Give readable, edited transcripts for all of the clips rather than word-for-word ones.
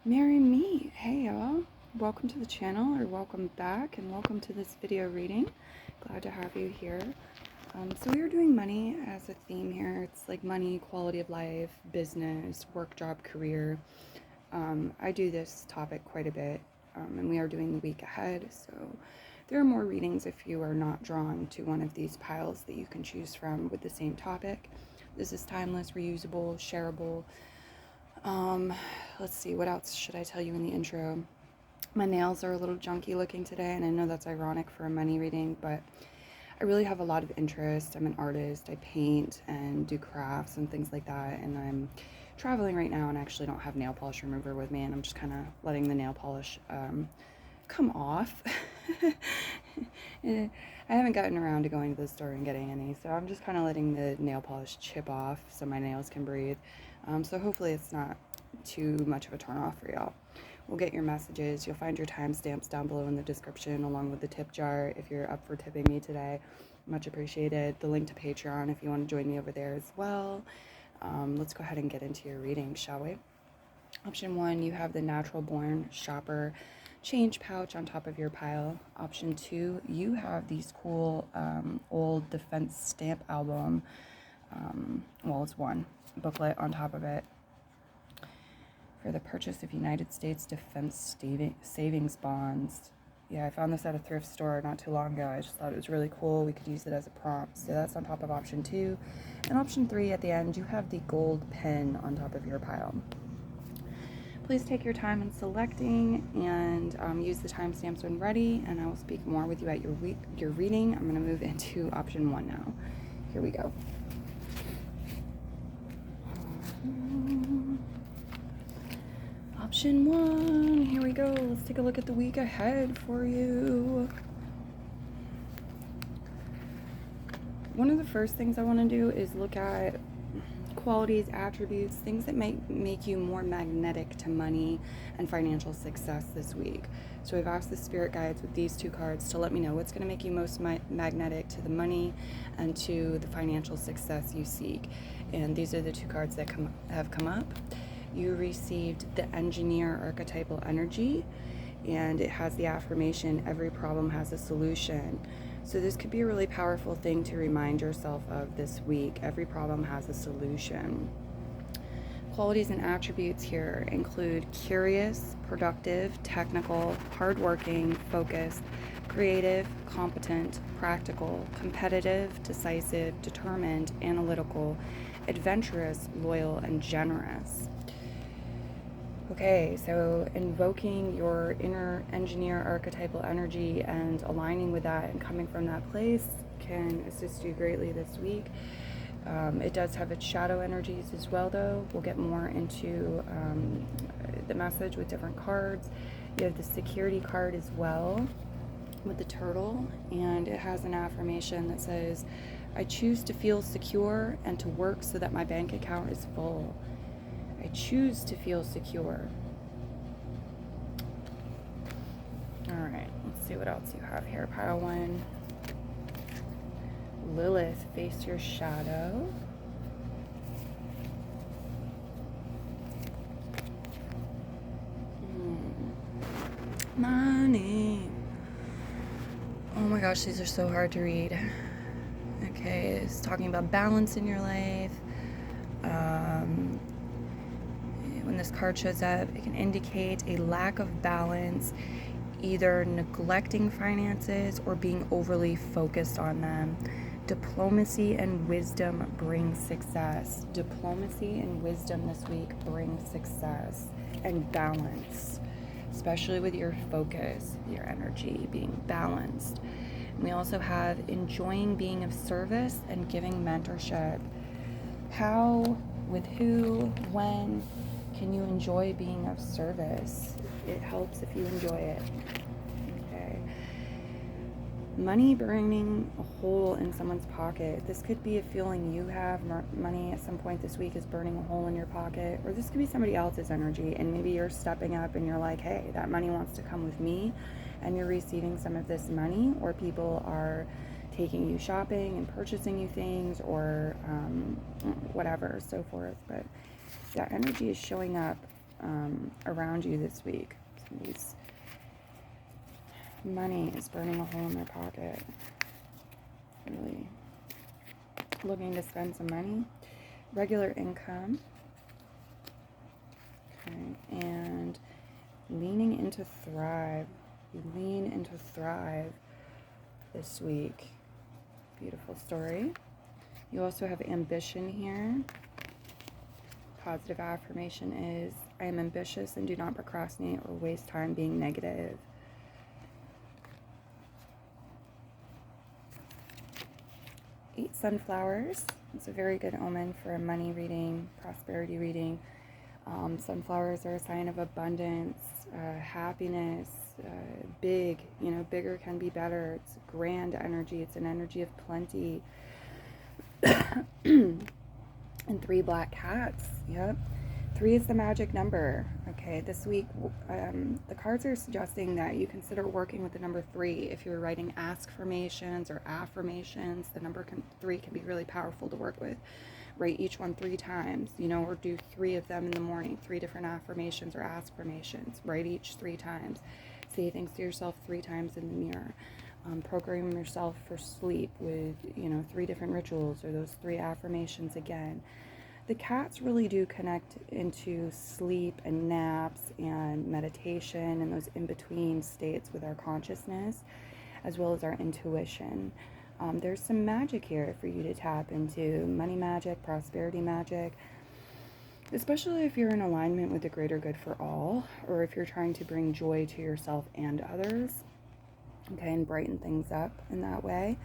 Marry me. Hey y'all, welcome to the channel, or welcome back, and welcome to this video reading. Glad to have you here. So we are doing money as a theme here. It's like money, quality of life, business, work, job, career. I do this topic quite a bit, and we are doing the week ahead, so there are more readings if you are not drawn to one of these piles that you can choose from with the same topic. This is timeless, reusable, shareable. Let's see, what else should I tell you in the intro? My nails are a little junky looking today, and I know that's ironic for a money reading, but I really have a lot of interest. I'm an artist. I paint and do crafts and things like that, and I'm traveling right now and I actually don't have nail polish remover with me, and I'm just kind of letting the nail polish come off. I haven't gotten around to going to the store and getting any, so I'm just kind of letting the nail polish chip off so my nails can breathe. So hopefully it's not too much of a turn off for y'all. We'll get your messages. You'll find your timestamps down below in the description, along with the tip jar if you're up for tipping me today. Much appreciated. The link to Patreon if you want to join me over there as well. Let's go ahead and get into your reading, shall we? Option 1, you have the Natural Born Shopper change pouch on top of your pile. Option 2, you have these cool old defense stamp album. Well, it's one booklet on top of it for the purchase of United States Defense Savings Bonds. Yeah, I found this at a thrift store not too long ago. I just thought it was really cool. We could use it as a prompt. So that's on top of option 2. And option 3, at the end, you have the gold pen on top of your pile. Please take your time in selecting and use the timestamps when ready, and I will speak more with you at your reading. I'm going to move into option 1 now. Here we go. Option 1, here we go. Let's take a look at the week ahead for you. One of the first things I want to do is look at qualities, attributes, things that make you more magnetic to money and financial success this week. So I've asked the spirit guides with these 2 cards to let me know what's going to make you most magnetic to the money and to the financial success you seek. And these are the 2 cards that have come up. You received the Engineer archetypal energy, and it has the affirmation, every problem has a solution. So this could be a really powerful thing to remind yourself of this week. Every problem has a solution. Qualities and attributes here include curious, productive, technical, hardworking, focused, creative, competent, practical, competitive, decisive, determined, analytical, adventurous, loyal, and generous. Okay, so invoking your inner engineer archetypal energy and aligning with that and coming from that place can assist you greatly this week. It does have its shadow energies as well, though. We'll get more into the message with different cards. You have the security card as well with the turtle, and it has an affirmation that says, I choose to feel secure and to work so that my bank account is full. I choose to feel secure. All right, let's see what else you have here. Pile 1. Lilith, face your shadow. Money. Oh my gosh, these are so hard to read. Okay, it's talking about balance in your life. When this card shows up, it can indicate a lack of balance, either neglecting finances or being overly focused on them. Diplomacy and wisdom bring success. Diplomacy and wisdom this week bring success and balance, especially with your focus, your energy being balanced. And we also have enjoying being of service and giving mentorship. How, with who, when can you enjoy being of service? It helps if you enjoy it. Okay. Money burning a hole in someone's pocket. This could be a feeling you have. Money at some point this week is burning a hole in your pocket, or this could be somebody else's energy, and maybe you're stepping up and you're like, hey, that money wants to come with me, and you're receiving some of this money, or people are taking you shopping and purchasing you things, or whatever, so forth. But that energy is showing up around you this week. Somebody's money is burning a hole in their pocket. Really looking to spend some money. Regular income. Okay, and leaning into thrive. You lean into thrive this week. Beautiful story. You also have ambition here. Positive affirmation is, I am ambitious and do not procrastinate or waste time being negative. Eight sunflowers. It's a very good omen for a money reading, prosperity reading. Sunflowers are a sign of abundance, happiness, big, bigger can be better. It's grand energy. It's an energy of plenty. And 3 black cats. Yep. 3 is the magic number. Okay, this week the cards are suggesting that you consider working with the number 3. If you're writing ask-formations or affirmations, the number 3 can be really powerful to work with. Write each one 3 times, or do 3 of them in the morning, 3 different affirmations or ask-formations. Write each 3 times. Say things to yourself 3 times in the mirror. Program yourself for sleep with, 3 different rituals or those 3 affirmations again. The cats really do connect into sleep and naps and meditation and those in-between states with our consciousness, as well as our intuition. There's some magic here for you to tap into. Money magic, prosperity magic, especially if you're in alignment with the greater good for all, or if you're trying to bring joy to yourself and others, okay, and brighten things up in that way.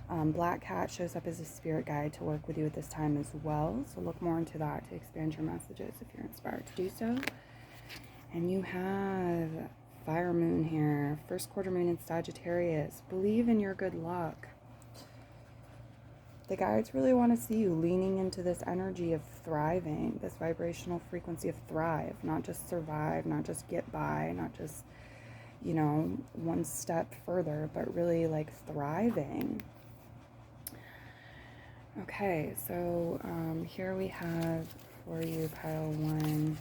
Black cat shows up as a spirit guide to work with you at this time as well, so look more into that to expand your messages if you're inspired to do so. And you have fire moon here, first quarter moon in Sagittarius. Believe in your good luck. The guides really want to see you leaning into this energy of thriving, this vibrational frequency of thrive, not just survive, not just get by, not just, one step further, but really like thriving. Okay, so here we have for you, pile 1.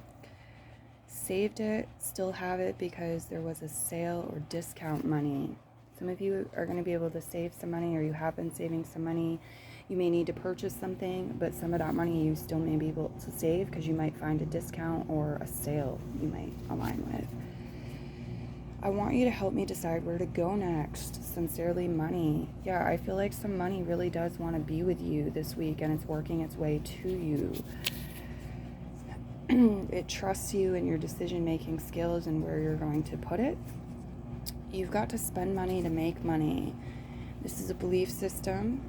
Saved it, still have it because there was a sale or discount money. Some of you are going to be able to save some money, or you have been saving some money. You may need to purchase something, but some of that money you still may be able to save because you might find a discount or a sale you might align with. I want you to help me decide where to go next. Sincerely, money. Yeah, I feel like some money really does want to be with you this week, and it's working its way to you. It trusts you and your decision-making skills and where you're going to put it. You've got to spend money to make money. This is a belief system,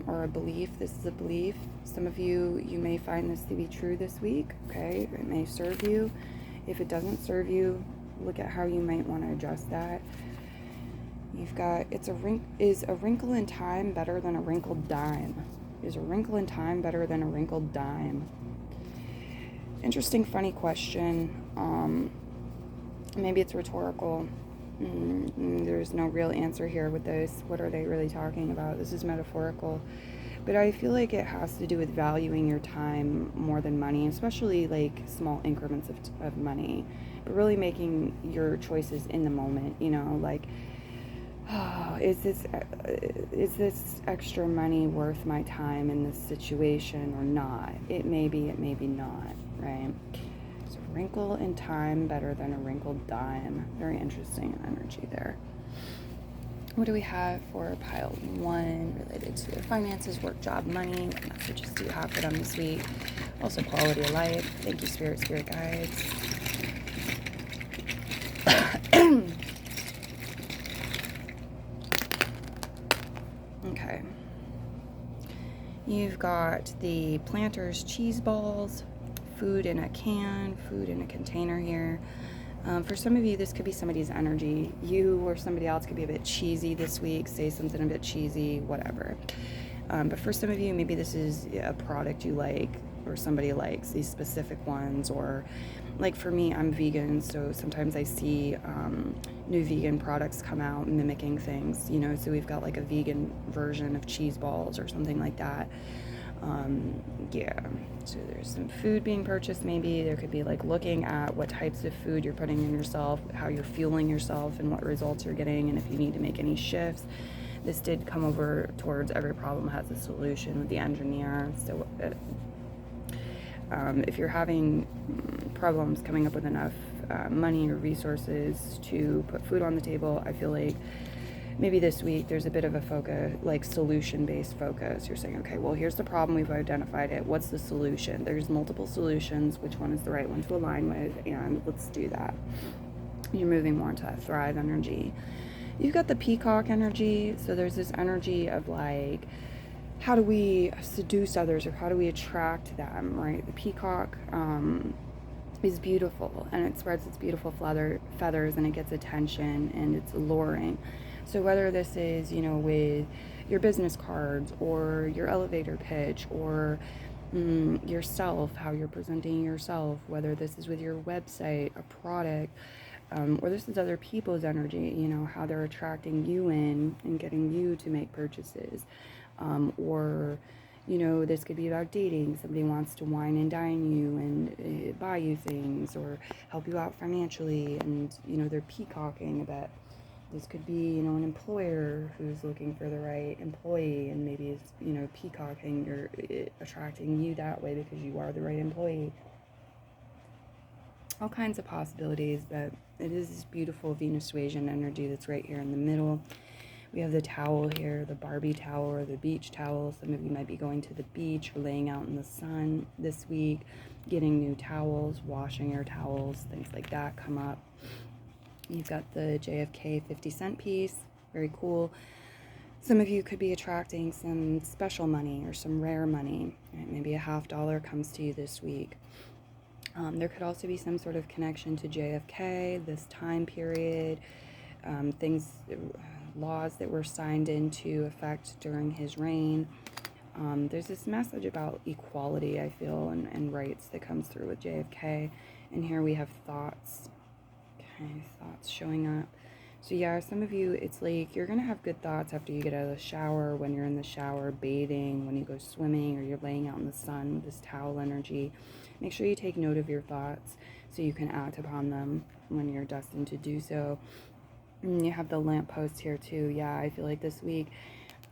or a belief. This is a belief. Some of you may find this to be true this week, okay? It may serve you. If it doesn't serve you, look at how you might want to adjust that. You've got, is a wrinkle in time better than a wrinkled dime? Is a wrinkle in time better than a wrinkled dime? Interesting, funny question. Maybe it's rhetorical. There's no real answer here with this. What are they really talking about? This is metaphorical. But I feel like it has to do with valuing your time more than money, especially like small increments of money. But really making your choices in the moment, is this extra money worth my time in this situation or not? It may be not, right? So wrinkle in time better than a wrinkled dime. Very interesting energy there. What do we have for pile 1 related to finances, work, job, money? What messages do you have for them this week? Also quality of life. Thank you, spirit guides. Okay. You've got the Planters cheese balls, food in a can, food in a container here. For some of you, this could be somebody's energy. You or somebody else could be a bit cheesy this week, say something a bit cheesy, whatever. But for some of you, maybe this is a product you like, or somebody likes these specific ones, or like for me, I'm vegan, so sometimes I see new vegan products come out mimicking things, so we've got like a vegan version of cheese balls or something like that. Yeah, so there's some food being purchased. Maybe there could be like looking at what types of food you're putting in yourself, how you're fueling yourself, and what results you're getting, and if you need to make any shifts. This did come over towards every problem has a solution with the engineer. So if you're having problems coming up with enough money or resources to put food on the table, I feel like maybe this week there's a bit of a focus, like solution-based focus. You're saying, okay, well, here's the problem, we've identified it, what's the solution? There's multiple solutions, which one is the right one to align with, and let's do that. You're moving more into that thrive energy. You've got the peacock energy, so there's this energy of like, how do we seduce others, or how do we attract them, right? The peacock is beautiful, and it spreads its beautiful feathers, and it gets attention, and it's alluring. So whether this is, with your business cards or your elevator pitch or yourself, how you're presenting yourself, whether this is with your website, a product, or this is other people's energy, how they're attracting you in and getting you to make purchases. Or, this could be about dating. Somebody wants to wine and dine you and buy you things or help you out financially, and, they're peacocking a bit. This could be, an employer who's looking for the right employee, and maybe it's, peacocking or attracting you that way because you are the right employee. All kinds of possibilities, but it is this beautiful Venus suasion energy that's right here in the middle. We have the towel here, the Barbie towel or the beach towel. Some of you might be going to the beach or laying out in the sun this week, getting new towels, washing your towels, things like that come up. You've got the JFK 50-cent piece, very cool. Some of you could be attracting some special money or some rare money. Right? Maybe a $50 comes to you this week. There could also be some sort of connection to JFK, this time period, laws that were signed into effect during his reign. There's this message about equality, I feel, and rights that comes through with JFK. And here we have thoughts. Okay, thoughts showing up. So yeah, some of you, it's like you're going to have good thoughts after you get out of the shower, when you're in the shower, bathing, when you go swimming, or you're laying out in the sun with this towel energy. Make sure you take note of your thoughts so you can act upon them when you're destined to do so. And you have the lamppost here too. Yeah, I feel like this week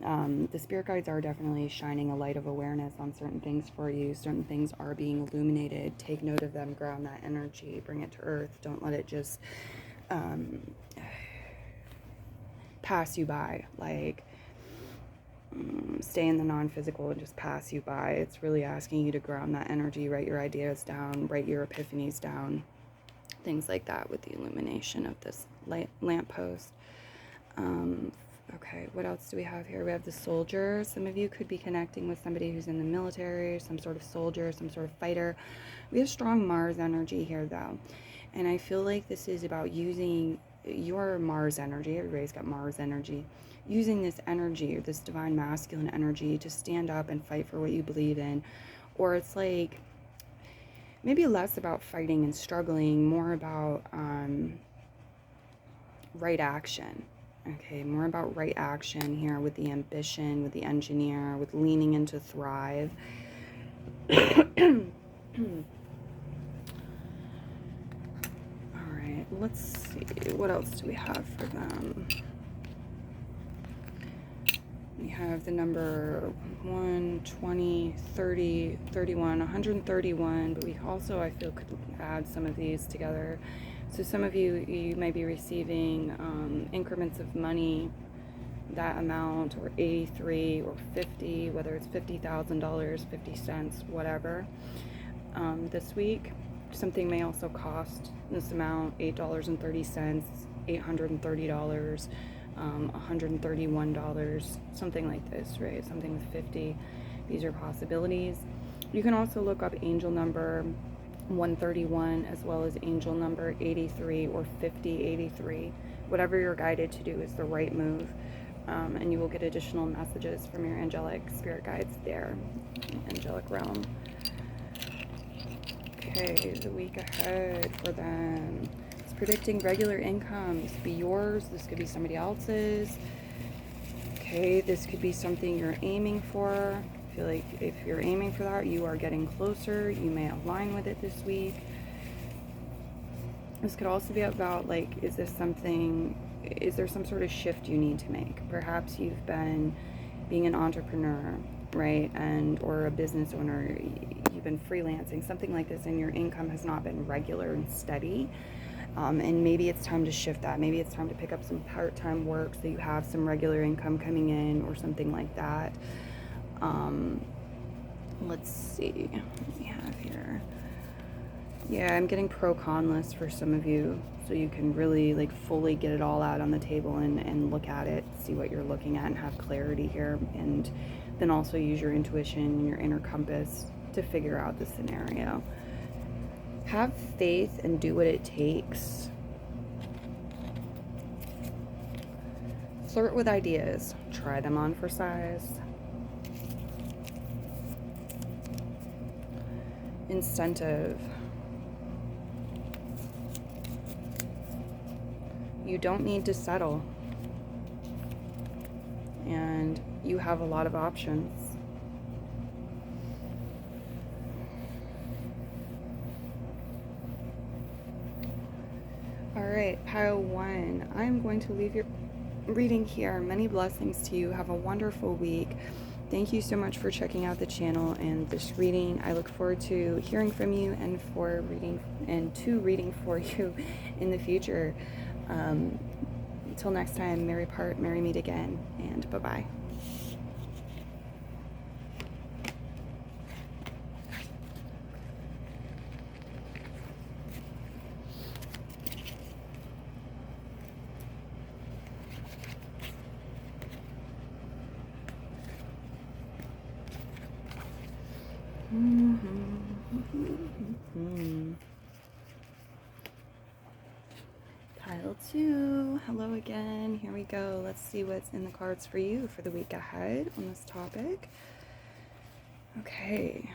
the spirit guides are definitely shining a light of awareness on certain things for you. Certain things are being illuminated. Take note of them, ground that energy, bring it to earth. Don't let it just pass you by, like stay in the non-physical and just pass you by. It's really asking you to ground that energy, write your ideas down, write your epiphanies down, things like that with the illumination of this lamppost. Okay, what else do we have here? We have the soldier. Some of you could be connecting with somebody who's in the military, some sort of soldier, some sort of fighter. We have strong Mars energy here, though. And I feel like this is about using your Mars energy. Everybody's got Mars energy. Using this energy, or this divine masculine energy, to stand up and fight for what you believe in. Or it's like maybe less about fighting and struggling, more about right action. Okay, more about right action here with the ambition, with the engineer, with leaning into thrive. All right, let's see. What else do we have for them? We have the number 1, 20, 30, 31, 131, but we also, I feel, could add some of these together. So some of you might be receiving increments of money, that amount, or 83 or 50, whether it's $50,000, 50 cents, whatever. This week, something may also cost this amount, $8.30, $830, $131, something like this, right? Something with 50. These are possibilities. You can also look up angel number 131 as well as angel number 83 or 5083. Whatever you're guided to do is the right move, and you will get additional messages from your angelic spirit guides there, angelic realm. Okay, the week ahead for them. It's predicting regular income. This could be yours, this could be somebody else's. Okay, this could be something you're aiming for. feel like if you're aiming for that, you are getting closer. You may align with it this week. This could also be about, like, is there some sort of shift you need to make? Perhaps you've been being an entrepreneur, right? Or a business owner, you've been freelancing, something like this, and your income has not been regular and steady. And maybe it's time to shift that. Maybe it's time to pick up some part-time work so you have some regular income coming in or something like that. Let's see what we have here. Yeah, I'm getting pro-con lists for some of you, so you can really like fully get it all out on the table and look at it, see what you're looking at, and have clarity here. And then also use your intuition and your inner compass to figure out the scenario. Have faith and do what it takes. Flirt with ideas. Try them on for size. Incentive. You don't need to settle. And you have a lot of options. All right, pile 1. I'm going to leave your reading here. Many blessings to you. Have a wonderful week. Thank you so much for checking out the channel and this reading. I look forward to hearing from you and reading for you in the future. Until next time, merry part, merry meet again, and bye-bye. Pile 2. Hello again. Here we go. Let's see what's in the cards for you for the week ahead on this topic. Okay.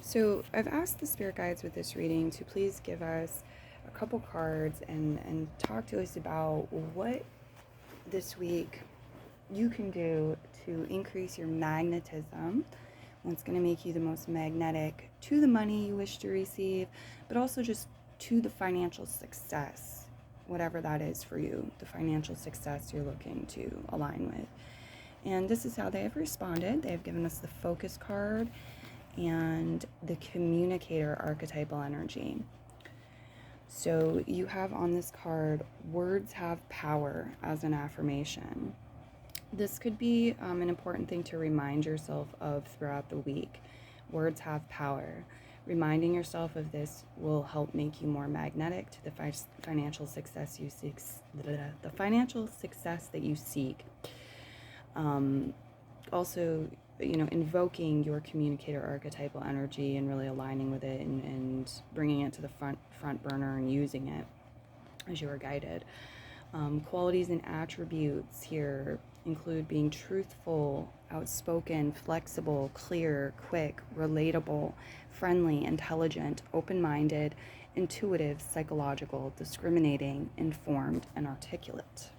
So I've asked the spirit guides with this reading to please give us a couple cards and talk to us about what this week you can do to increase your magnetism. What's going to make you the most magnetic to the money you wish to receive, but also just to the financial success, whatever that is for you, the financial success you're looking to align with. And this is how they have responded. They have given us the focus card and the communicator archetypal energy. So you have on this card, words have power as an affirmation. This could be an important thing to remind yourself of throughout the week. Words have power. Reminding yourself of this will help make you more magnetic to the financial success you seek. The financial success that you seek. Also, invoking your communicator archetypal energy and really aligning with it and bringing it to the front burner and using it as you are guided. Qualities and attributes here include being truthful, outspoken, flexible, clear, quick, relatable, friendly, intelligent, open-minded, intuitive, psychological, discriminating, informed, and articulate.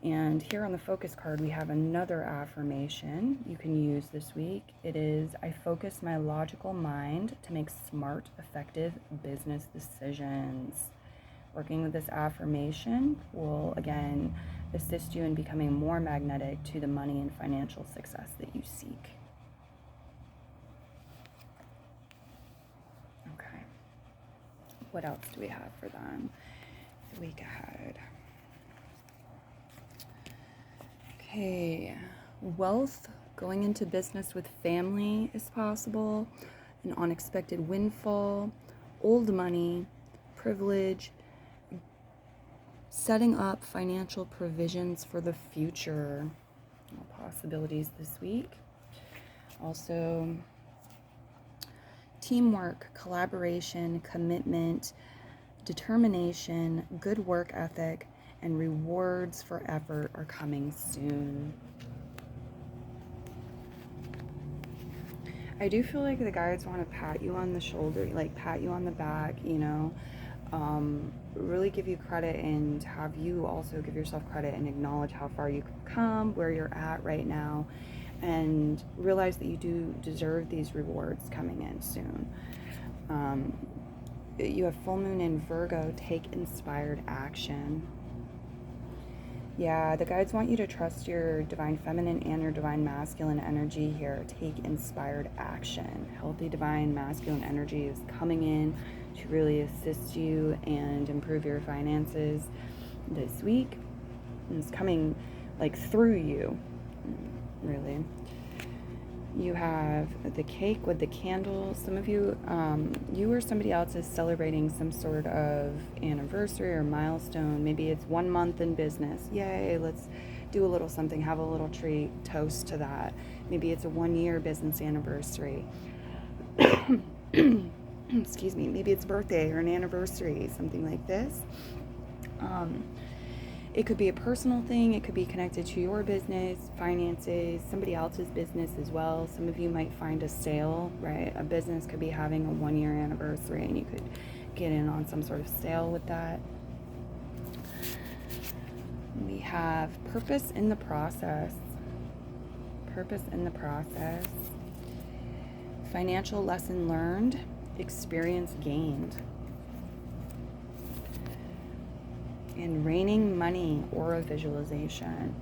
And here on the focus card, we have another affirmation you can use this week. It is, I focus my logical mind to make smart, effective business decisions. Working with this affirmation will, again, assist you in becoming more magnetic to the money and financial success that you seek. Okay. What else do we have for them the week ahead? Okay. Wealth, going into business with family is possible. An unexpected windfall, old money, privilege, setting up financial provisions for the future. All possibilities this week. Also, teamwork, collaboration, commitment, determination, good work ethic, and rewards for effort are coming soon. I do feel like the guides want to pat you on the shoulder, like pat you on the back, really give you credit and have you also give yourself credit and acknowledge how far you've come, where you're at right now, and realize that you do deserve these rewards coming in soon. You have full moon in Virgo. Take inspired action. Yeah, the guides want you to trust your divine feminine and your divine masculine energy here. Take inspired action. Healthy divine masculine energy is coming in to really assist you and improve your finances this week. And it's coming like through you, really. You have the cake with the candles. Some of you, you or somebody else is celebrating some sort of anniversary or milestone. Maybe it's 1 month in business. Yay, let's do a little something, have a little treat, toast to that. Maybe it's a 1-year business anniversary. Excuse me, maybe it's birthday or an anniversary, something like this. It could be a personal thing. It could be connected to your business, finances, somebody else's business as well. Some of you might find a sale, right? A business could be having a 1-year anniversary and you could get in on some sort of sale with that. We have purpose in the process. Purpose in the process. Financial lesson learned. Experience gained. And raining money, aura visualization.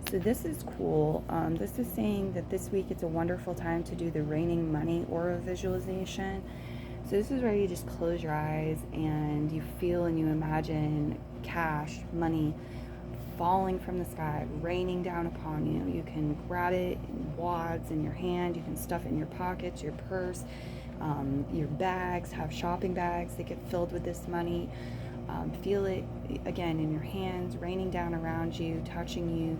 So this is cool. This is saying that this week it's a wonderful time to do the raining money aura visualization. So this is where you just close your eyes and you feel and you imagine cash, money falling from the sky, raining down upon you. You can grab it in wads in your hand. You can stuff it in your pockets, your purse, your bags. Have shopping bags that get filled with this money. Feel it again in your hands, raining down around you, touching you.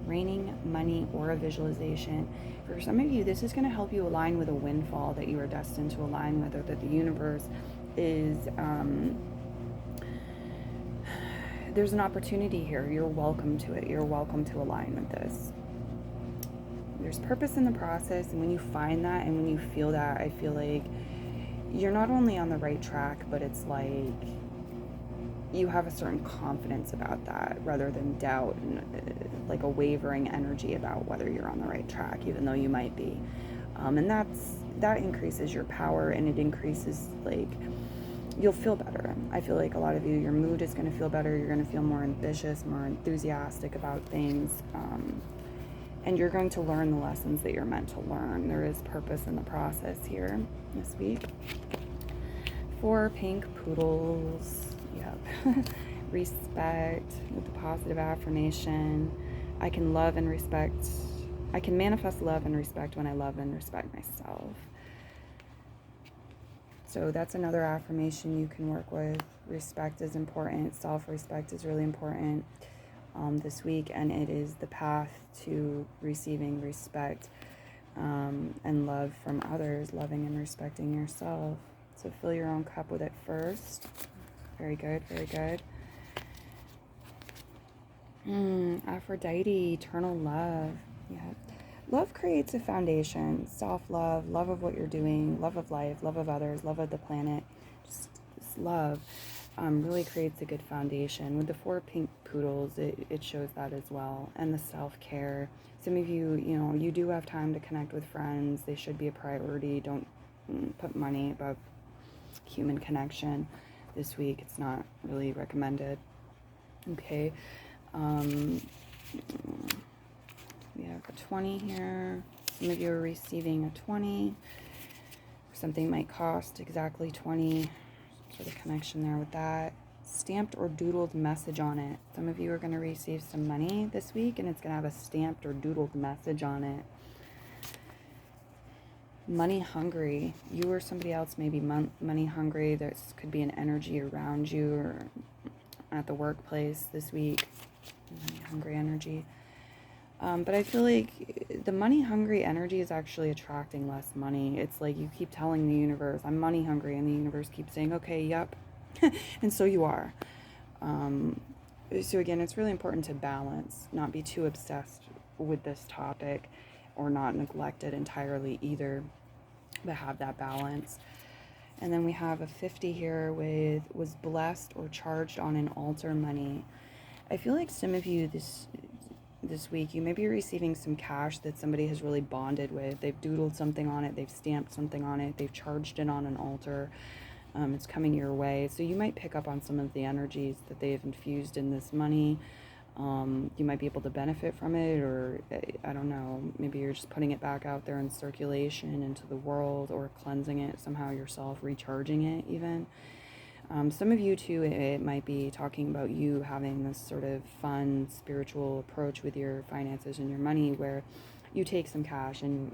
Raining money aura visualization. For some of you, this is going to help you align with a windfall that you are destined to align with, or that the universe is, there's an opportunity here. You're welcome to it. You're welcome to align with this. There's purpose in the process, and when you find that and when you feel that, I feel like you're not only on the right track, but it's like you have a certain confidence about that rather than doubt and like a wavering energy about whether you're on the right track, even though you might be. And that increases your power, and it increases, like, you'll feel better. I feel like a lot of you, your mood is going to feel better. You're going to feel more ambitious, more enthusiastic about things. And you're going to learn the lessons that you're meant to learn. There is purpose in the process here this week. 4 pink poodles. Yep. Respect with the positive affirmation. I can love and respect. I can manifest love and respect when I love and respect myself. So that's another affirmation you can work with. Respect is important. Self-respect is really important this week, and it is the path to receiving respect and love from others, loving and respecting yourself. So fill your own cup with it first. Very good, very good. Aphrodite, eternal love. Yeah. Love creates a foundation. Self-love, love of what you're doing, love of life, love of others, love of the planet. Just love really creates a good foundation. With the 4 pink poodles, it shows that as well. And the self-care. Some of you, you do have time to connect with friends. They should be a priority. Don't put money above human connection. This week, it's not really recommended. Okay. We have a 20 here. Some of you are receiving a 20. Something might cost exactly 20. Sort of connection there with that. Stamped or doodled message on it. Some of you are going to receive some money this week, and it's going to have a stamped or doodled message on it. Money hungry. You or somebody else may be money hungry. This could be an energy around you or at the workplace this week. Money hungry energy. But I feel like the money hungry energy is actually attracting less money. It's like you keep telling the universe, I'm money hungry, and the universe keeps saying, okay, yep. And so you are. So again, it's really important to balance, not be too obsessed with this topic or not neglect it entirely either, but have that balance. And then we have a 50 here with was blessed or charged on an altar money. I feel like some of you this week, you may be receiving some cash that somebody has really bonded with. They've doodled something on it, they've stamped something on it, they've charged it on an altar. It's coming your way. So you might pick up on some of the energies that they have infused in this money. You might be able to benefit from it, or I don't know, maybe you're just putting it back out there in circulation into the world, or cleansing it somehow yourself, recharging it even. Some of you too, it might be talking about you having this sort of fun spiritual approach with your finances and your money, where you take some cash and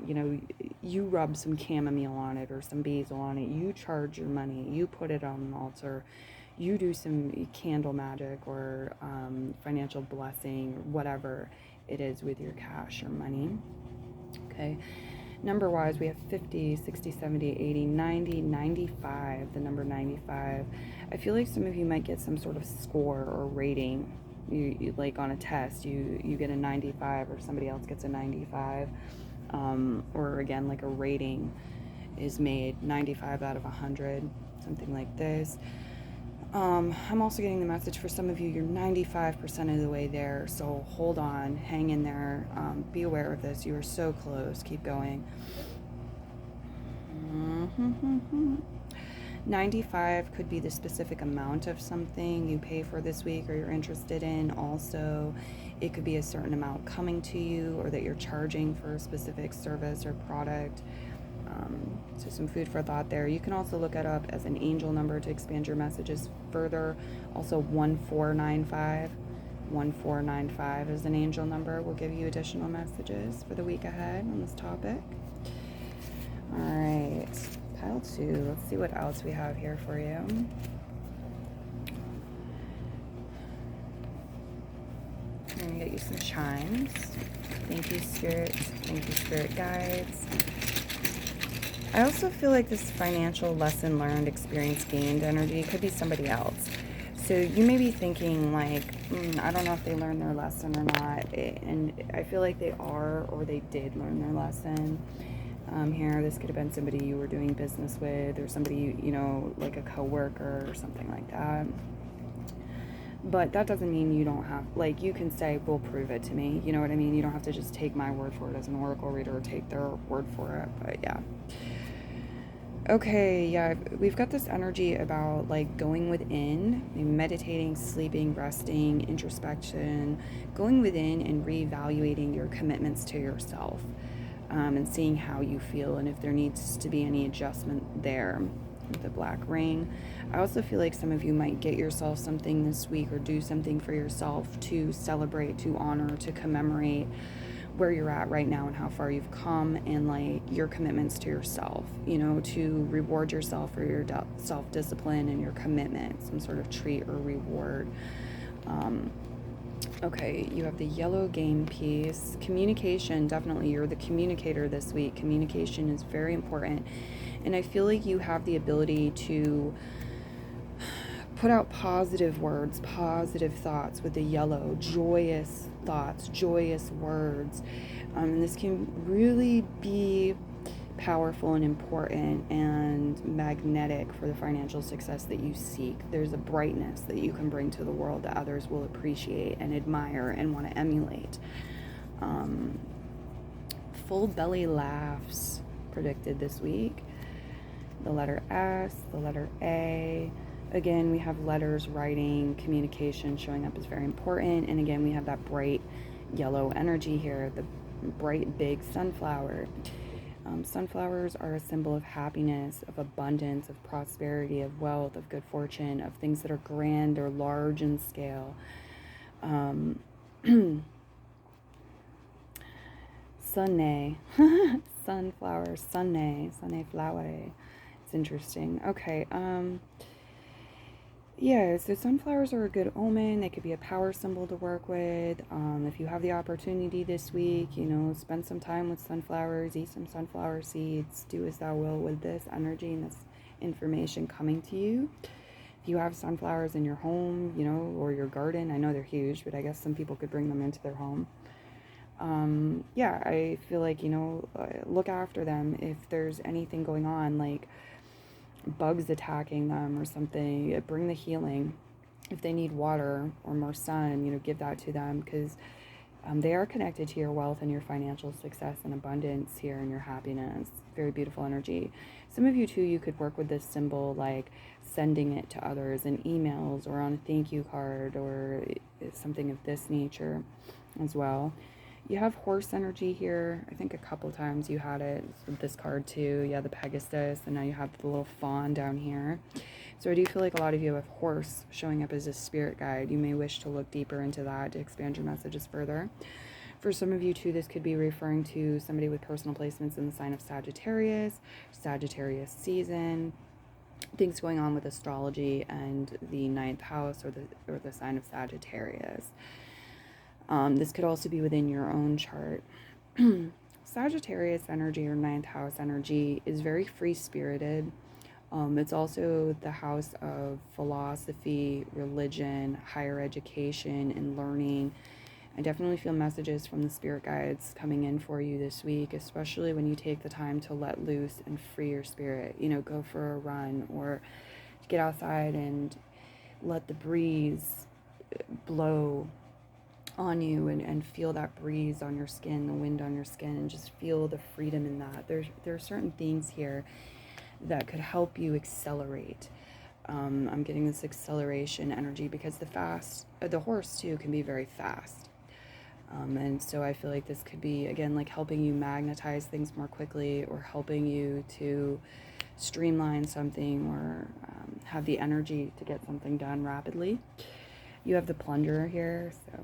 you rub some chamomile on it or some basil on it, you charge your money, you put it on an altar, you do some candle magic or financial blessing, whatever it is with your cash or money. Okay, number wise, we have 50, 60, 70, 80, 90, 95, the number 95. I feel like some of you might get some sort of score or rating. You like on a test, you get a 95, or somebody else gets a 95, or again, like a rating is made 95 out of 100, something like this. I'm also getting the message for some of you, you're 95% of the way there, so hold on, hang in there, be aware of this, you are so close, keep going. 95 could be the specific amount of something you pay for this week or you're interested in. Also, it could be a certain amount coming to you, or that you're charging for a specific service or product. So some food for thought there. You can also look it up as an angel number to expand your messages further. Also 1495. 1495 is an angel number. We'll give you additional messages for the week ahead on this topic. All right. Pile 2. Let's see what else we have here for you. I'm going to get you some chimes. Thank you, Spirit. Thank you, Spirit Guides. I also feel like this financial lesson learned, experience gained energy could be somebody else. So you may be thinking like, I don't know if they learned their lesson or not. And I feel like they are, or they did learn their lesson. Here, this could have been somebody you were doing business with, or somebody, like a coworker or something like that. But that doesn't mean you don't have, like, you can say, well, prove it to me. You know what I mean? You don't have to just take my word for it as an oracle reader, or take their word for it. But yeah. Okay, yeah, we've got this energy about like going within, meditating, sleeping, resting, introspection, going within and reevaluating your commitments to yourself, and seeing how you feel and if there needs to be any adjustment there with the black ring. I also feel like some of you might get yourself something this week, or do something for yourself to celebrate, to honor, to commemorate where you're at right now and how far you've come, and like your commitments to yourself, to reward yourself for your self-discipline and your commitment, some sort of treat or reward. Okay, you have the yellow game piece. Communication, definitely, you're the communicator this week. Communication is very important, and I feel like you have the ability to put out positive words, positive thoughts with the yellow, joyous thoughts, joyous words. And this can really be powerful and important and magnetic for the financial success that you seek. There's a brightness that you can bring to the world that others will appreciate and admire and want to emulate. Full belly laughs predicted this week. The letter S, the letter A. Again, we have letters, writing, communication showing up as very important. And again, we have that bright yellow energy here, the bright big sunflower. Sunflowers are a symbol of happiness, of abundance, of prosperity, of wealth, of good fortune, of things that are grand or large in scale. Sunne, sunflower, sunne flower. It's interesting. Okay. Yeah, so sunflowers are a good omen. They could be a power symbol to work with. If you have the opportunity this week, spend some time with sunflowers, eat some sunflower seeds, do as thou will with this energy and this information coming to you. If you have sunflowers in your home, or your garden, I know they're huge, but I guess some people could bring them into their home. Yeah, I feel like, look after them if there's anything going on, like bugs attacking them or something. Bring the healing. If they need water or more sun, give that to them, because they are connected to your wealth and your financial success and abundance here and your happiness. Very beautiful energy. Some of you too, you could work with this symbol, like sending it to others in emails or on a thank you card or something of this nature as well. You have horse energy here. I think a couple times you had it with this card too. Yeah, the Pegasus, and now you have the little fawn down here. So I do feel like a lot of you have horse showing up as a spirit guide. You may wish to look deeper into that to expand your messages further. For some of you too, this could be referring to somebody with personal placements in the sign of Sagittarius, Sagittarius season, things going on with astrology and the 9th house or the sign of Sagittarius. This could also be within your own chart. Sagittarius energy or 9th house energy is very free-spirited. It's also the house of philosophy, religion, higher education, and learning. I definitely feel messages from the spirit guides coming in for you this week, especially when you take the time to let loose and free your spirit. Go for a run or get outside and let the breeze blow on you and feel that breeze on your skin, the wind on your skin, and just feel the freedom in that. There are certain things here that could help you accelerate. I'm getting this acceleration energy because the horse too can be very fast. And so I feel like this could be, again, like helping you magnetize things more quickly or helping you to streamline something or have the energy to get something done rapidly. You have the plunderer here, so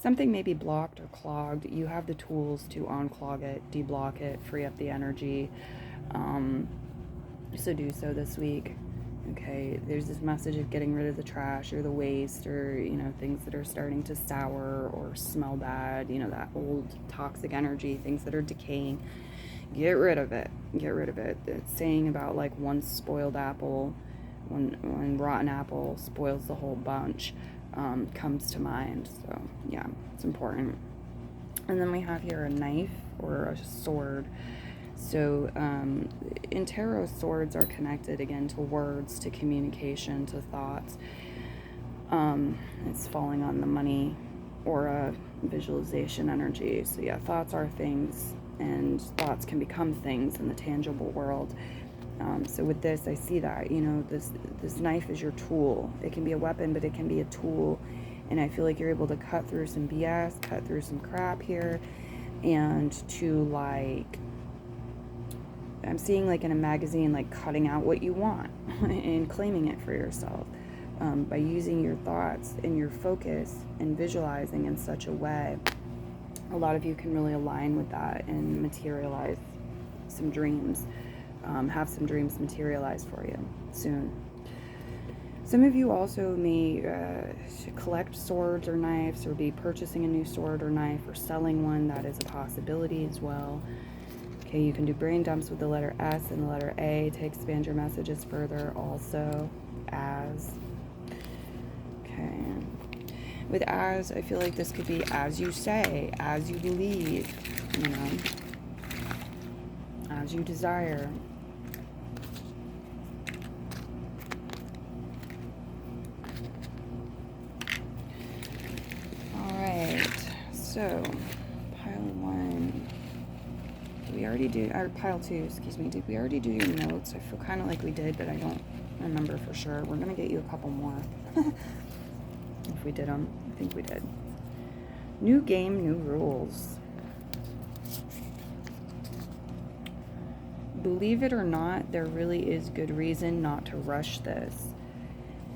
something may be blocked or clogged. You have the tools to unclog it, deblock it, free up the energy. So do so this week. Okay, there's this message of getting rid of the trash or the waste or, things that are starting to sour or smell bad, that old toxic energy, things that are decaying. Get rid of it. Get rid of it. It's saying about like one spoiled apple, when rotten apple spoils the whole bunch, comes to mind. So yeah, it's important. And then we have here a knife or a sword. So in tarot, swords are connected again to words, to communication, to thoughts. It's falling on the money or a visualization energy. So yeah, thoughts are things, and thoughts can become things in the tangible world. So with this, I see that, this knife is your tool. It can be a weapon, but it can be a tool. And I feel like you're able to cut through some BS, cut through some crap here, and to like, I'm seeing like in a magazine, like cutting out what you want and claiming it for yourself by using your thoughts and your focus and visualizing in such a way. A lot of you can really align with that and materialize some dreams, have some dreams materialize for you soon. Some of you also may collect swords or knives or be purchasing a new sword or knife or selling one. That is a possibility as well. Okay, you can do brain dumps with the letter S and the letter A to expand your messages further also. As. Okay. With as, I feel like this could be as you say, as you believe, as you desire. All right, so pile 1. We already do, or pile 2, excuse me. Did we already do your notes? I feel kind of like we did, but I don't remember for sure. We're going to get you a couple more. If we did them. I think we did. New game, new rules. Believe it or not, there really is good reason not to rush this.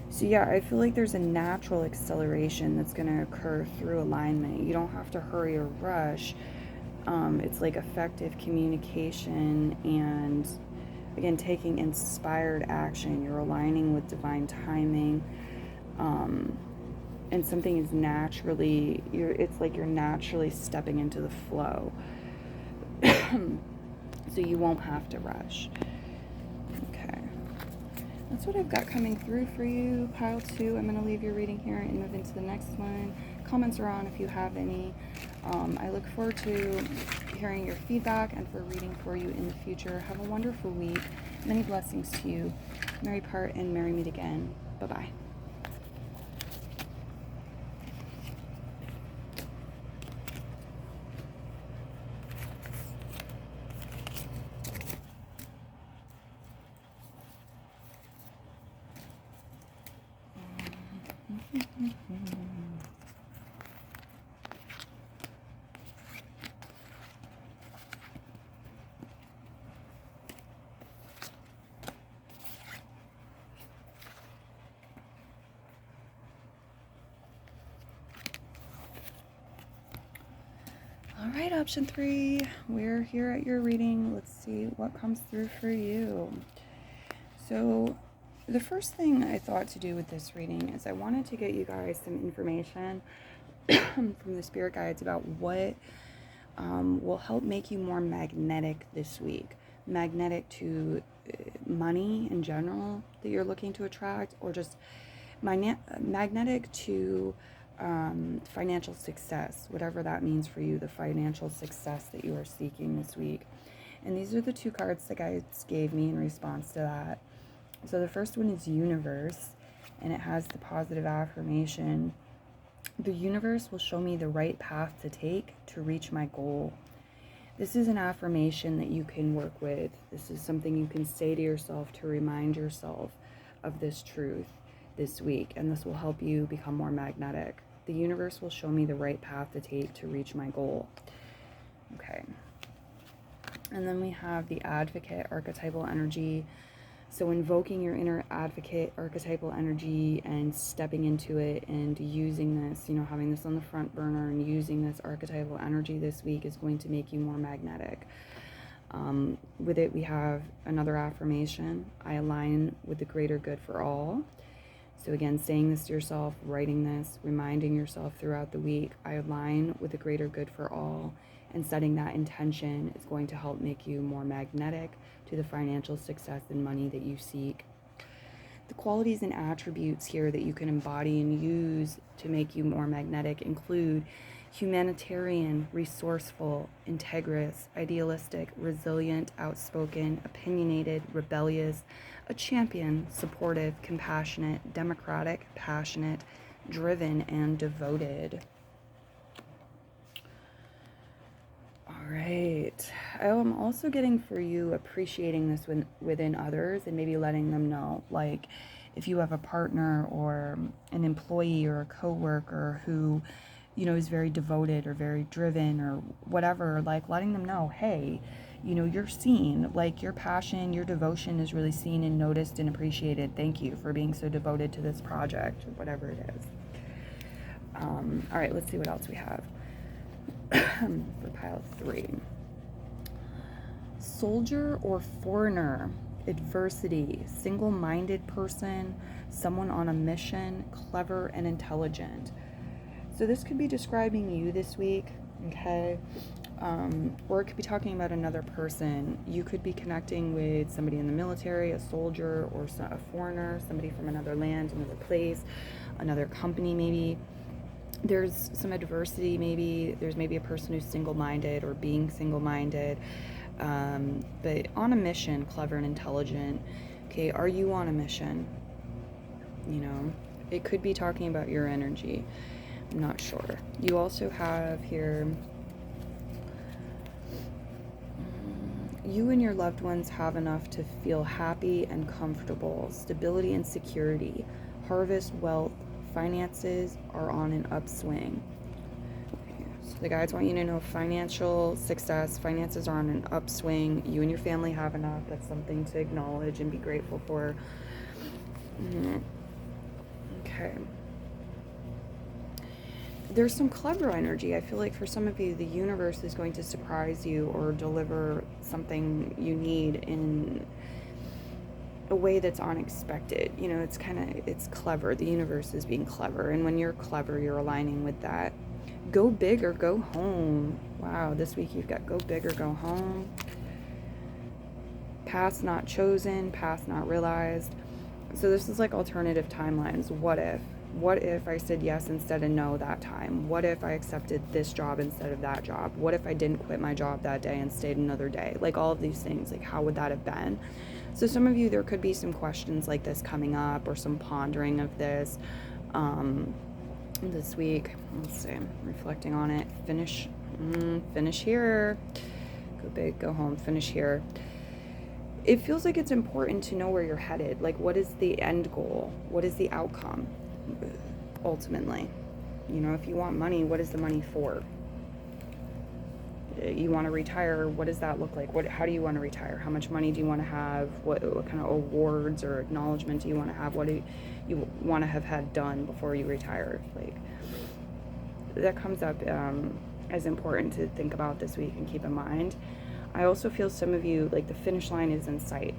So yeah, I feel like there's a natural acceleration that's going to occur through alignment. You don't have to hurry or rush. It's like effective communication and, again, taking inspired action. You're aligning with divine timing, and something is naturally, it's like you're naturally stepping into the flow. So you won't have to rush. Okay. That's what I've got coming through for you. Pile 2, I'm going to leave your reading here and move into the next one. Comments are on if you have any. I look forward to hearing your feedback and for reading for you in the future. Have a wonderful week. Many blessings to you. Merry part and merry meet again. Bye-bye. All right, option 3, we're here at your reading. Let's see what comes through for you. So the first thing I thought to do with this reading is I wanted to get you guys some information from the spirit guides about what will help make you more magnetic this week. Magnetic to money in general that you're looking to attract, or just magnetic to financial success, whatever that means for you, the financial success that you are seeking this week. And these are the 2 cards the guides gave me in response to that. So the first one is Universe, and it has the positive affirmation: the universe will show me the right path to take to reach my goal. This is an affirmation that you can work with. This is something you can say to yourself to remind yourself of this truth this week, and this will help you become more magnetic. The universe will show me the right path to take to reach my goal. Okay. And then we have the Advocate archetypal energy. So invoking your inner advocate archetypal energy and stepping into it and using this, having this on the front burner and using this archetypal energy this week is going to make you more magnetic. With it, we have another affirmation: I align with the greater good for all. So again, saying this to yourself, writing this, reminding yourself throughout the week, I align with the greater good for all, and setting that intention is going to help make you more magnetic to the financial success and money that you seek. The qualities and attributes here that you can embody and use to make you more magnetic include humanitarian, resourceful, integrous, idealistic, resilient, outspoken, opinionated, rebellious, a champion, supportive, compassionate, democratic, passionate, driven, and devoted. All right. I'm also getting for you appreciating this within others and maybe letting them know, like if you have a partner or an employee or a coworker who, is very devoted or very driven or whatever, like letting them know, hey, you're seen, like your passion, your devotion is really seen and noticed and appreciated. Thank you for being so devoted to this project or whatever it is. All right, let's see what else we have for pile 3. Soldier or foreigner, adversity, single-minded person, someone on a mission, clever and intelligent. So this could be describing you this week, okay? Or it could be talking about another person. You could be connecting with somebody in the military, a soldier, or a foreigner, somebody from another land, another place, another company maybe. There's some adversity maybe. There's maybe a person who's single-minded or being single-minded, but on a mission, clever and intelligent. Okay, are you on a mission? It could be talking about your energy. I'm not sure. You also have here, you and your loved ones have enough to feel happy and comfortable. Stability and security. Harvest wealth. Finances are on an upswing. Okay, so the guides want you to know financial success. Finances are on an upswing. You and your family have enough. That's something to acknowledge and be grateful for. Okay. There's some clever energy. I feel like for some of you, the universe is going to surprise you or deliver something you need in a way that's unexpected. It's clever. The universe is being clever. And when you're clever, you're aligning with that. Go big or go home. Wow, this week you've got go big or go home. Path not chosen, path not realized. So this is like alternative timelines. What if? What if I said yes instead of no that time? What if I accepted this job instead of that job? What if I didn't quit my job that day and stayed another day? Like all of these things, like how would that have been? So some of you, there could be some questions like this coming up, or some pondering of this this week. Let's see, reflecting on it. Finish here. Go big, go home, finish here. It feels like it's important to know where you're headed. Like, what is the end goal? What is the outcome, ultimately? You know, if you want money, what is the money for? You want to retire, what does that look like? How do you want to retire? How much money do you want to have? What kind of awards or acknowledgement do you want to have? What do you want to have had done before you retire? Like, that comes up as important to think about this week and keep in mind. I also feel some of you, like, the finish line is in sight.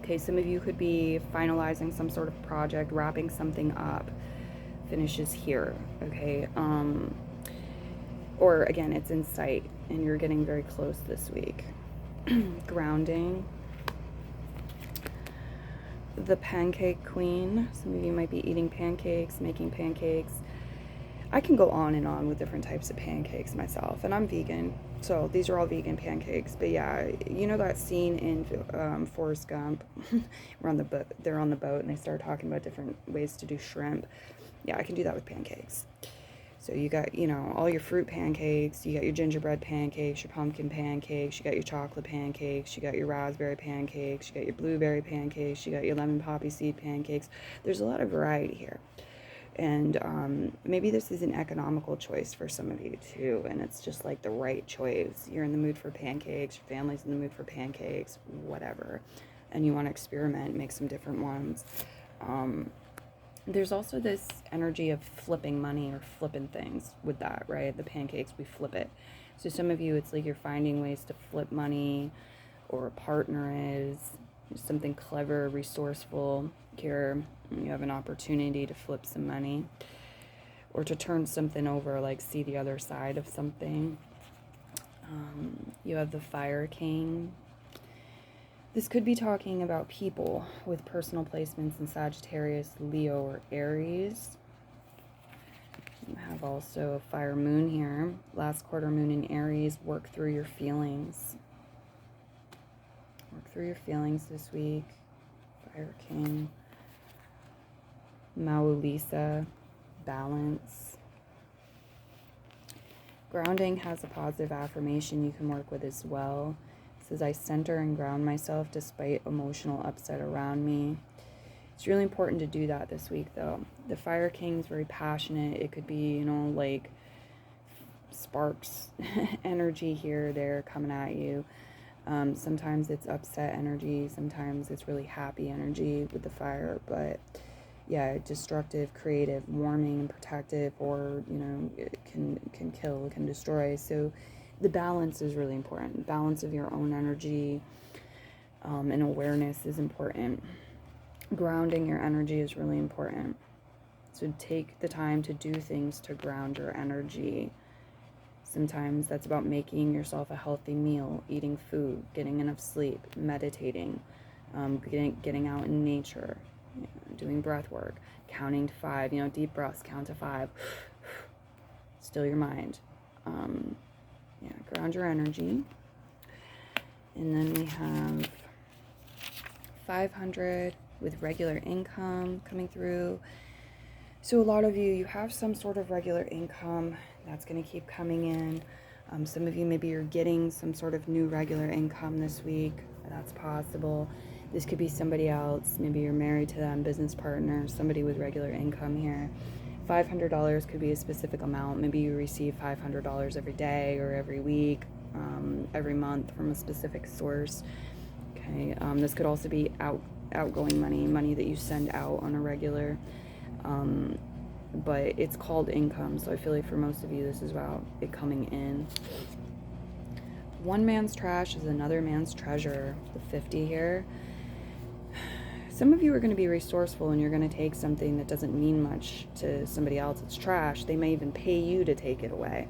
Okay, some of you could be finalizing some sort of project, wrapping something up. Finish is here, okay? Or again, it's in sight and you're getting very close this week. Grounding. The pancake queen. Some of you might be eating pancakes, making pancakes. I can go on and on with different types of pancakes myself, and I'm vegan, so these are all vegan pancakes. But yeah, you know that scene in Forrest Gump, they're on the boat and they start talking about different ways to do shrimp. Yeah, I can do that with pancakes. So you got, you know, all your fruit pancakes, you got your gingerbread pancakes, your pumpkin pancakes, you got your chocolate pancakes, you got your raspberry pancakes, you got your blueberry pancakes, you got your lemon poppy seed pancakes. There's a lot of variety here. And maybe this is an economical choice for some of you too, and it's just like the right choice. You're in the mood for pancakes, your family's in the mood for pancakes, whatever, and you want to experiment, make some different ones. There's also this energy of flipping money or flipping things with that, right? The pancakes, we flip it. So some of you, it's like you're finding ways to flip money, or a partner is something clever, resourceful. Here you have an opportunity to flip some money, or to turn something over, like see the other side of something. You have the Fire King. This could be talking about people with personal placements in Sagittarius, Leo, or Aries. You have also a Fire Moon here. Last quarter moon in Aries. Work through your feelings. Work through your feelings this week. Fire King. Maulisa. Balance. Grounding has a positive affirmation you can work with as well. Says, I center and ground myself despite emotional upset around me. It's really important to do that this week, though. The Fire King is very passionate. It could be, you know, like sparks, energy here, there, coming at you. Sometimes it's upset energy. Sometimes it's really happy energy with the fire. But yeah, destructive, creative, warming, and protective, or, you know, it can kill, can destroy. So the balance is really important. Balance of your own energy and awareness is important. Grounding your energy is really important. So take the time to do things to ground your energy. Sometimes that's about making yourself a healthy meal, eating food, getting enough sleep, meditating, getting out in nature, you know, doing breath work, counting to 5, you know, deep breaths, count to 5. Still your mind. Yeah, ground your energy. And then we have 500 with regular income coming through. So a lot of you have some sort of regular income that's going to keep coming in. Some of you, maybe you're getting some sort of new regular income this week. That's possible. This could be somebody else. Maybe you're married to them, business partner, somebody with regular income here. $500 could be a specific amount. Maybe you receive $500 every day or every week, every month from a specific source. Okay, this could also be outgoing money that you send out on a regular, but it's called income. So I feel like for most of you, this is about it coming in. One man's trash is another man's treasure. The 50 here. Some of you are going to be resourceful, and you're going to take something that doesn't mean much to somebody else. It's trash. They may even pay you to take it away.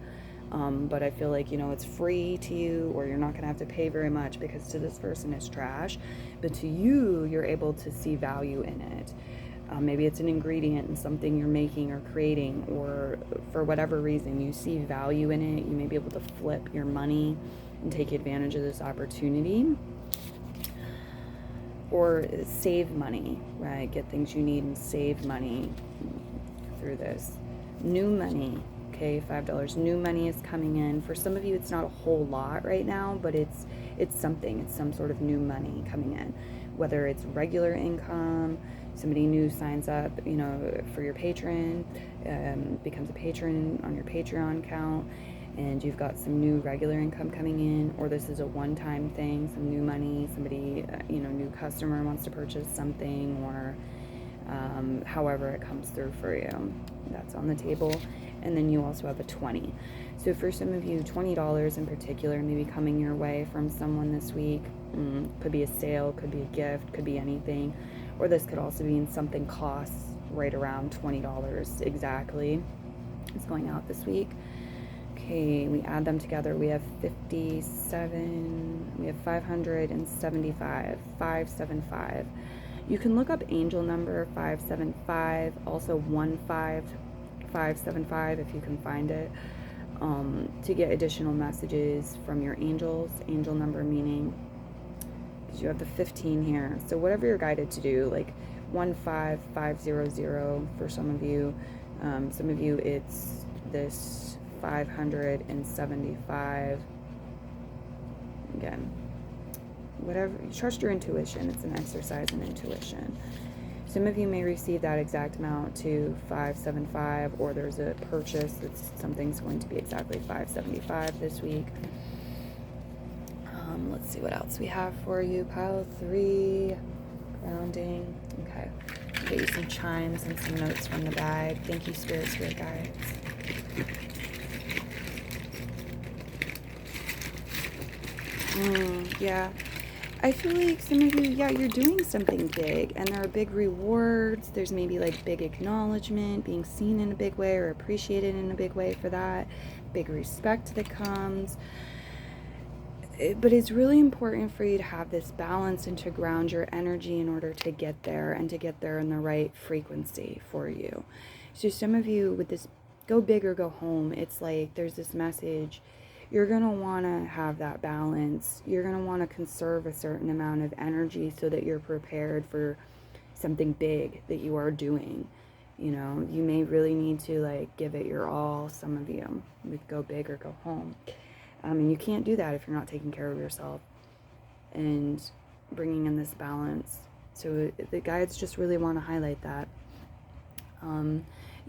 But I feel like, you know, it's free to you, or you're not going to have to pay very much, because to this person it's trash. But to you, you're able to see value in it. Maybe it's an ingredient in something you're making or creating, or for whatever reason you see value in it. You may be able to flip your money and take advantage of this opportunity, or save money, right? Get things you need and save money through this. New money, okay, $5. New money is coming in. For some of you, it's not a whole lot right now, but it's something. It's some sort of new money coming in, whether it's regular income. Somebody new signs up, for your Patron, becomes a patron on your Patreon account, and you've got some new regular income coming in, or this is a one-time thing, some new money, somebody, new customer wants to purchase something, or however it comes through for you. That's on the table. And then you also have a 20. So for some of you, $20 in particular may be coming your way from someone this week. Could be a sale, could be a gift, could be anything. Or this could also mean something costs right around $20 exactly. It's going out this week. Okay, we add them together. We have 57, we have 575, 575. You can look up angel number 575, also 15575 if you can find it, to get additional messages from your angels. Angel number meaning, because you have the 15 here. So whatever you're guided to do, like 15500 for some of you. Some of you it's this 575. Again, whatever, trust your intuition. It's an exercise in intuition. Some of you may receive that exact amount to 575, or there's a purchase that's something's going to be exactly 575 this week. Let's see what else we have for you. Pile 3, grounding. Okay, I'll get you some chimes and some notes from the bag. Thank you, spirit guides. Yeah, I feel like some of you, you're doing something big, and there are big rewards. There's maybe like big acknowledgement, being seen in a big way or appreciated in a big way for that. Big respect that comes. But it's really important for you to have this balance and to ground your energy in order to get there, and to get there in the right frequency for you. So some of you with this go big or go home, it's like there's this message. You're going to want to have that balance. You're going to want to conserve a certain amount of energy so that you're prepared for something big that you are doing. You may really need to like give it your all, some of you, with go big or go home. And you can't do that if you're not taking care of yourself and bringing in this balance. So the guides just really want to highlight that.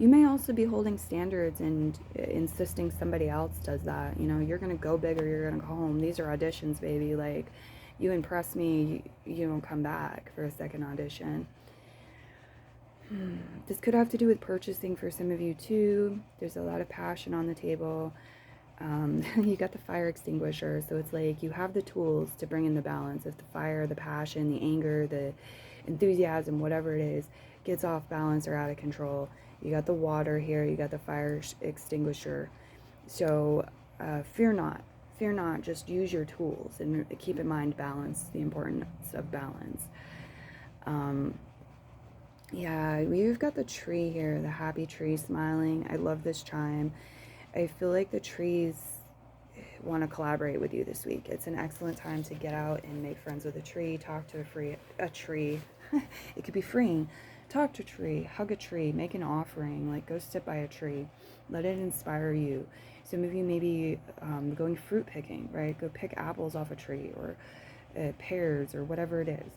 You may also be holding standards and insisting somebody else does that. You're going to go big or you're going to go home. These are auditions, baby. Like, you impress me, you don't come back for a second audition. This could have to do with purchasing for some of you too. There's a lot of passion on the table. You got the fire extinguisher, so it's like you have the tools to bring in the balance. If the fire, the passion, the anger, the enthusiasm, whatever it is, gets off balance or out of control, you got the water here, you got the fire extinguisher. So fear not, just use your tools and keep in mind balance, the importance of balance. Yeah, we've got the tree here, the happy tree smiling. I love this chime. I feel like the trees want to collaborate with you this week. It's an excellent time to get out and make friends with a tree, talk to a tree. It could be freeing. Talk to a tree, hug a tree, make an offering, like go sit by a tree. Let it inspire you. Some of you may be going fruit picking, right? Go pick apples off a tree, or pears, or whatever it is.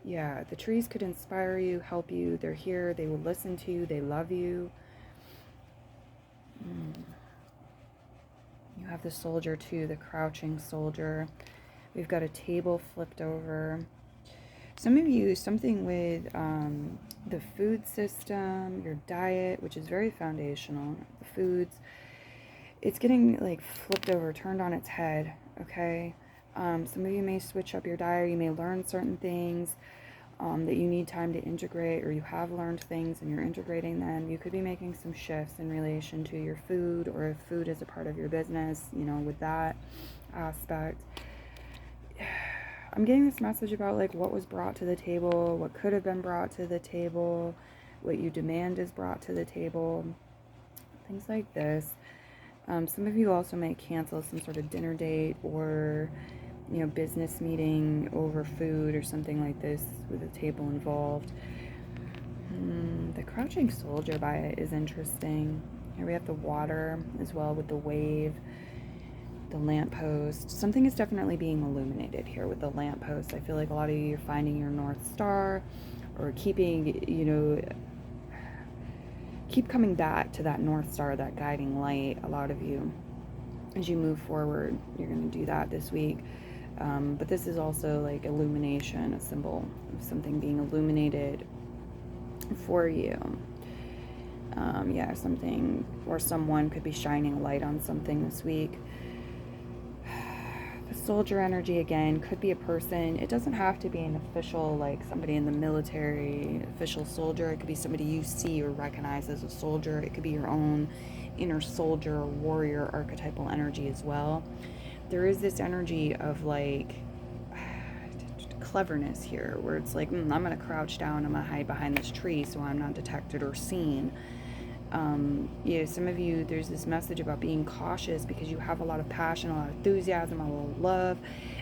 Yeah, the trees could inspire you, help you. They're here. They will listen to you. They love you. You have the soldier too, the crouching soldier. We've got a table flipped over. Some of you, something with the food system, your diet, which is very foundational, the foods, it's getting like flipped over, turned on its head, okay? Some of you may switch up your diet. You may learn certain things that you need time to integrate, or you have learned things and you're integrating them. You could be making some shifts in relation to your food, or if food is a part of your business, with that aspect. I'm getting this message about like what was brought to the table, what could have been brought to the table, what you demand is brought to the table, things like this. Some of you also may cancel some sort of dinner date or, you know, business meeting over food or something like this with a table involved. The crouching soldier by it is interesting. Here we have the water as well with the wave, the lamppost. Something is definitely being illuminated here with the lamppost. I feel like a lot of you are finding your North Star or keeping, you know, keep coming back to that North Star, that guiding light. A lot of you, as you move forward, you're going to do that this week. But this is also like illumination, a symbol of something being illuminated for you. Yeah, something or someone could be shining a light on something this week. The soldier energy again could be a person. It doesn't have to be an official, like somebody in the military, official soldier. It could be somebody you see or recognize as a soldier. It could be your own inner soldier or warrior archetypal energy as well. There is this energy of like cleverness here where it's like, I'm going to crouch down, I'm going to hide behind this tree so I'm not detected or seen. Yeah, some of you, there's this message about being cautious because you have a lot of passion, a lot of enthusiasm, a lot of love,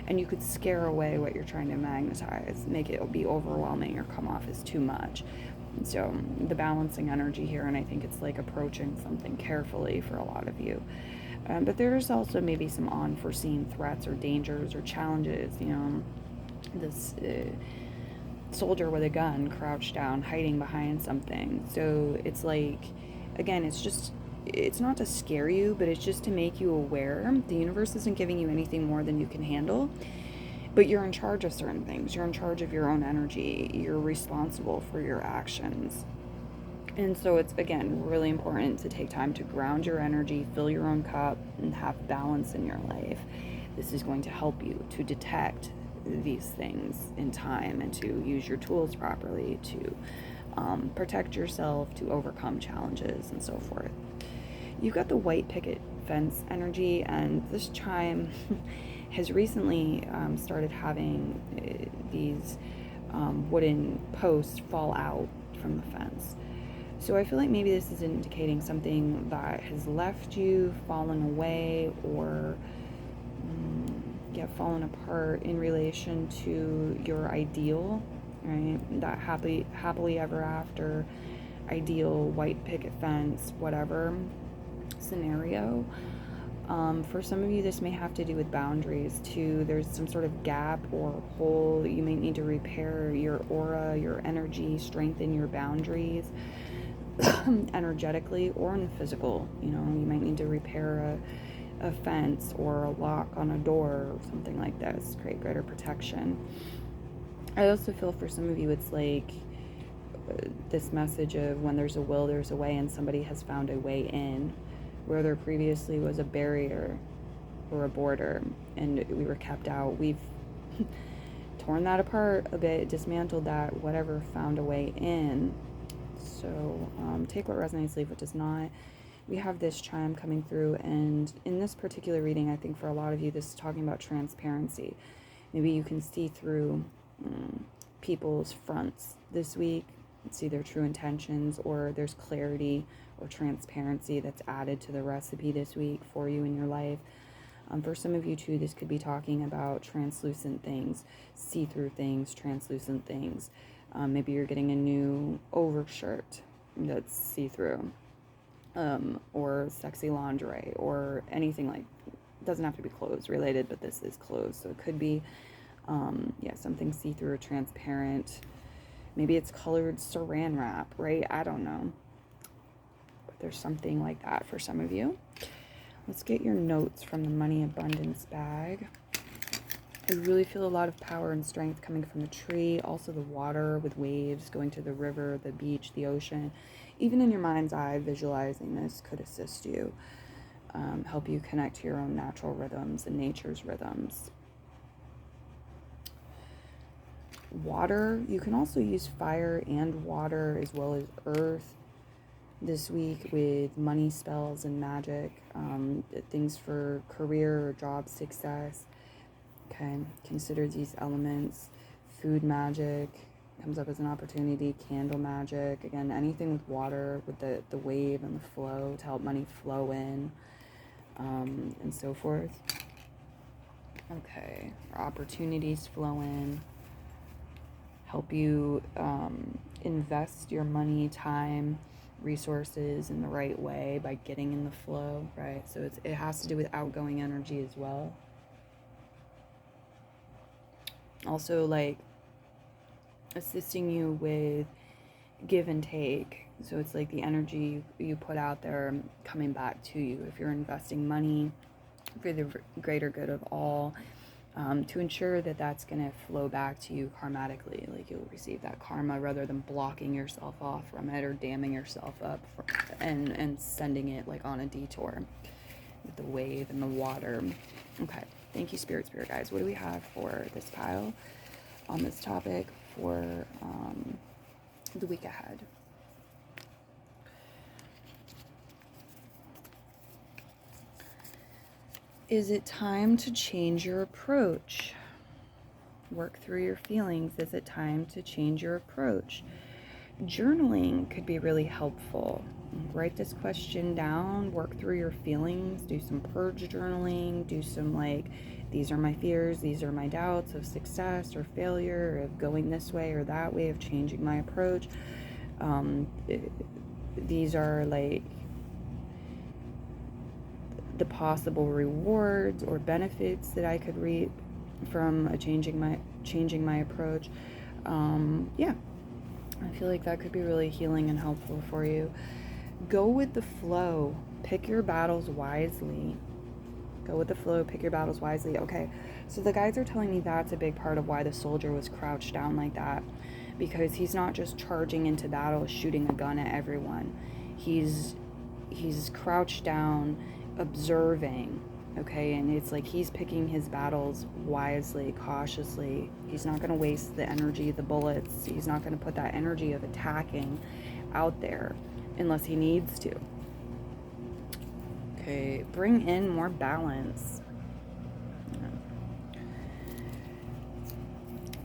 and you could scare away what you're trying to magnetize, make it be overwhelming or come off as too much. So the balancing energy here, and I think it's like approaching something carefully for a lot of you. But there's also maybe some unforeseen threats or dangers or challenges, you know, this soldier with a gun crouched down, hiding behind something. So it's like, again, it's not to scare you, but it's just to make you aware. The universe isn't giving you anything more than you can handle, but you're in charge of certain things. You're in charge of your own energy. You're responsible for your actions. And so it's, again, really important to take time to ground your energy, fill your own cup, and have balance in your life. This is going to help you to detect these things in time and to use your tools properly to protect yourself, to overcome challenges, and so forth. You've got the white picket fence energy, and this chime has recently started having these wooden posts fall out from the fence. So I feel like maybe this is indicating something that has left you, fallen away, or fallen apart in relation to your ideal, right? That happily ever after ideal, white picket fence, whatever scenario. For some of you, this may have to do with boundaries too. There's some sort of gap or hole. You may need to repair your aura, your energy, strengthen your boundaries energetically or in physical. You know, you might need to repair a fence or a lock on a door or something like this, create greater protection. I also feel for some of you it's like this message of when there's a will, there's a way, and somebody has found a way in where there previously was a barrier or a border and we were kept out. We've torn that apart a bit, dismantled that, whatever, found a way in. So take what resonates, leave what does not. We have this chime coming through, and in this particular reading, I think for a lot of you, this is talking about transparency. Maybe you can see through people's fronts this week, see their true intentions, or there's clarity or transparency that's added to the recipe this week for you in your life. For some of you too, this could be talking about translucent things, see-through things, translucent things. Maybe you're getting a new overshirt that's see-through. Or sexy lingerie or anything like, it doesn't have to be clothes related, but this is clothes. So it could be, something see-through or transparent. Maybe it's colored saran wrap, right? I don't know. But there's something like that for some of you. Let's get your notes from the money abundance bag. I really feel a lot of power and strength coming from the tree, also the water with waves going to the river, the beach, the ocean. Even in your mind's eye, visualizing this could assist you, help you connect to your own natural rhythms and nature's rhythms. Water, you can also use fire and water as well as earth this week with money spells and magic, things for career or job success. Okay, consider these elements. Food magic comes up as an opportunity. Candle magic, again, anything with water, with the wave and the flow to help money flow in, and so forth. Okay, opportunities flow in, help you invest your money, time, resources in the right way by getting in the flow, right? So it has to do with outgoing energy as well. Also, like, assisting you with give and take. So it's like the energy you put out there coming back to you. If you're investing money for the greater good of all, to ensure that that's going to flow back to you karmatically. Like, you'll receive that karma rather than blocking yourself off from it or damming yourself up and sending it like on a detour with the wave and the water. Okay, thank you, spirit guides. What do we have for this pile on this topic for the week ahead? Is it time to change your approach? Work through your feelings. Is it time to change your approach? Journaling could be really helpful. Write this question down, work through your feelings, do some purge journaling, do some like, these are my fears, these are my doubts of success or failure, of going this way or that way, of changing my approach. These are like the possible rewards or benefits that I could reap from changing my approach. Yeah, I feel like that could be really healing and helpful for you. Go with the flow. Pick your battles wisely. Go with the flow. Pick your battles wisely. Okay, so the guides are telling me that's a big part of why the soldier was crouched down like that, because he's not just charging into battle, shooting a gun at everyone. He's crouched down, observing, okay? And it's like he's picking his battles wisely, cautiously. He's not going to waste the energy, the bullets. He's not going to put that energy of attacking out there unless he needs to. Okay, bring in more balance.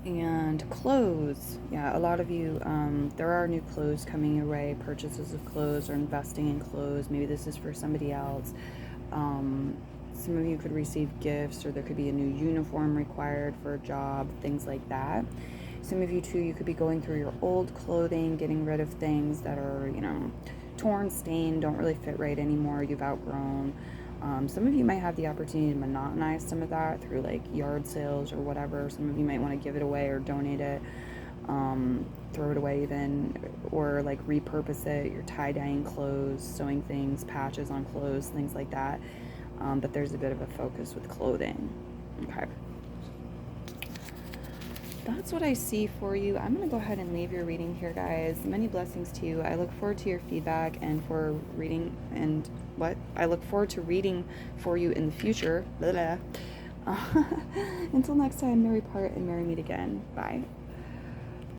And clothes. Yeah, a lot of you, there are new clothes coming your way, purchases of clothes or investing in clothes. Maybe this is for somebody else. Some of you could receive gifts, or there could be a new uniform required for a job, things like that. Some of you too, you could be going through your old clothing, getting rid of things that are, torn, stained, don't really fit right anymore, you've outgrown. Some of you might have the opportunity to monetize some of that through like yard sales or whatever. Some of you might want to give it away or donate it, throw it away even, or like repurpose it. You're tie-dyeing clothes, sewing things, patches on clothes, things like that. But there's a bit of a focus with clothing. Okay. That's what I see for you. I'm going to go ahead and leave your reading here, guys. Many blessings to you. I look forward to your feedback and for reading I look forward to reading for you in the future. Until next time, merry part and merry meet again. Bye.